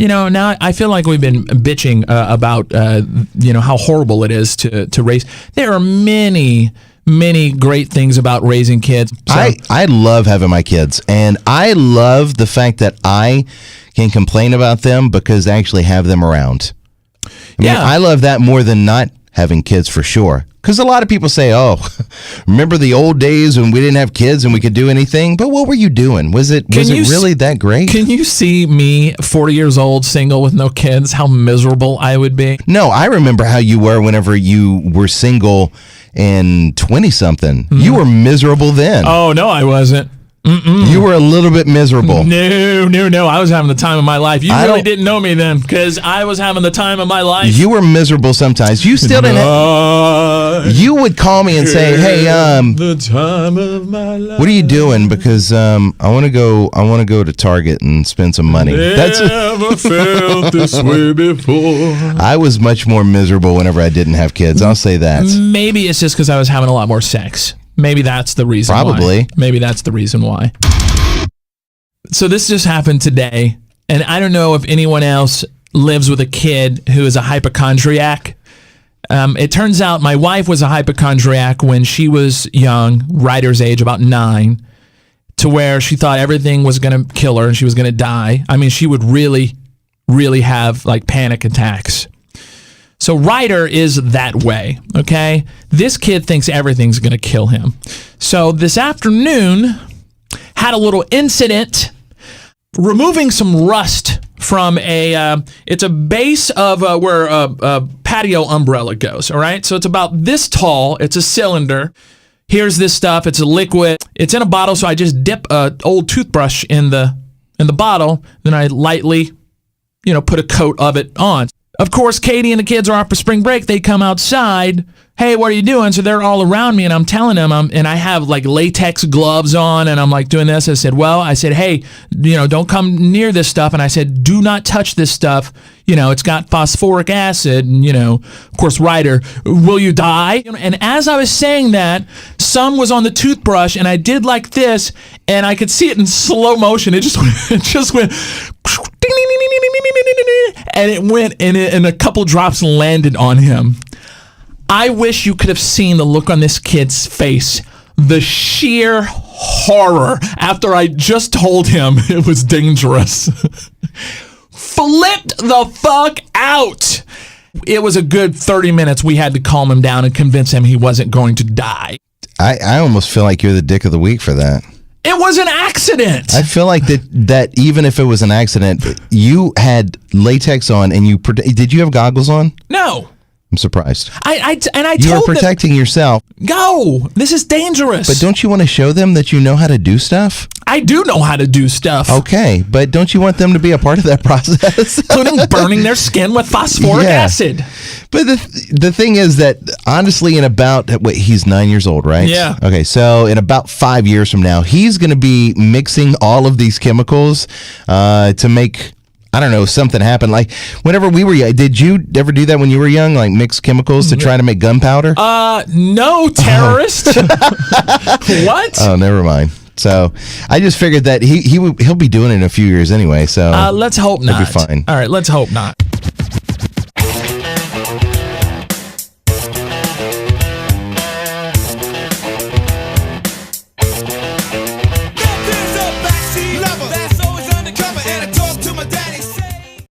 now I feel like we've been bitching about, how horrible it is to raise. There are many great things about raising kids. So. I love having my kids, and I love the fact that I can complain about them because I actually have them around. I love that more than not having kids for sure. Because a lot of people say, oh, remember the old days when we didn't have kids and we could do anything? But what were you doing? Was it really that great? Can you see me, 40 years old, single with no kids, how miserable I would be? No, I remember how you were whenever you were single and 20-something. Mm-hmm. You were miserable then. Oh, no, I wasn't. You were a little bit miserable. No. I was having the time of my life. You really didn't know me then because I was having the time of my life. You were miserable sometimes. You still didn't. You would call me and say, "Hey, the time of my life. What are you doing? Because I want to go to Target and spend some money." Never felt this way before. I was much more miserable whenever I didn't have kids. I'll say that. Maybe it's just because I was having a lot more sex. Maybe that's the reason Probably. why. Maybe that's the reason why. So this just happened today, and I don't know if anyone else lives with a kid who is a hypochondriac. It turns out my wife was a hypochondriac when she was young, Ryder's age, about 9, to where she thought everything was going to kill her and she was going to die. I mean, she would really, really have like panic attacks. So Ryder is that way, okay? This kid thinks everything's going to kill him. So this afternoon, had a little incident removing some rust from it's a base of where a patio umbrella goes, all right? So it's about this tall. It's a cylinder. Here's this stuff. It's a liquid. It's in a bottle, so I just dip an old toothbrush in the bottle. Then I lightly, put a coat of it on. Of course, Katie and the kids are off for spring break. They come outside. Hey, what are you doing? So they're all around me, and I'm telling them, and I have like latex gloves on, and I'm like doing this. I said, hey, don't come near this stuff. And I said, do not touch this stuff. It's got phosphoric acid. And, of course, Ryder, will you die? And as I was saying that, some was on the toothbrush, and I did like this, and I could see it in slow motion. It just went. And it went, and a couple drops landed on him. I wish you could have seen the look on this kid's face. The sheer horror after I just told him it was dangerous. Flipped the fuck out. It was a good 30 minutes. We had to calm him down and convince him he wasn't going to die. I almost feel like you're the dick of the week for that. It was an accident. I feel like that even if it was an accident, you had latex on and did you have goggles on? No. I'm surprised. I told you were protecting yourself. Go. This is dangerous. But don't you want to show them that you know how to do stuff? I do know how to do stuff. Okay, but don't you want them to be a part of that process? Including burning their skin with phosphoric acid. But the thing is that, honestly, he's 9 years old, right? Yeah. Okay, so in about 5 years from now, he's going to be mixing all of these chemicals to make... I don't know, something happened. Like, whenever we were young, did you ever do that when you were young? Like, mix chemicals to try to make gunpowder? No, terrorist. What? Oh, never mind. So, I just figured that he'll be doing it in a few years anyway, so... let's hope not. It'll be fine. All right, let's hope not.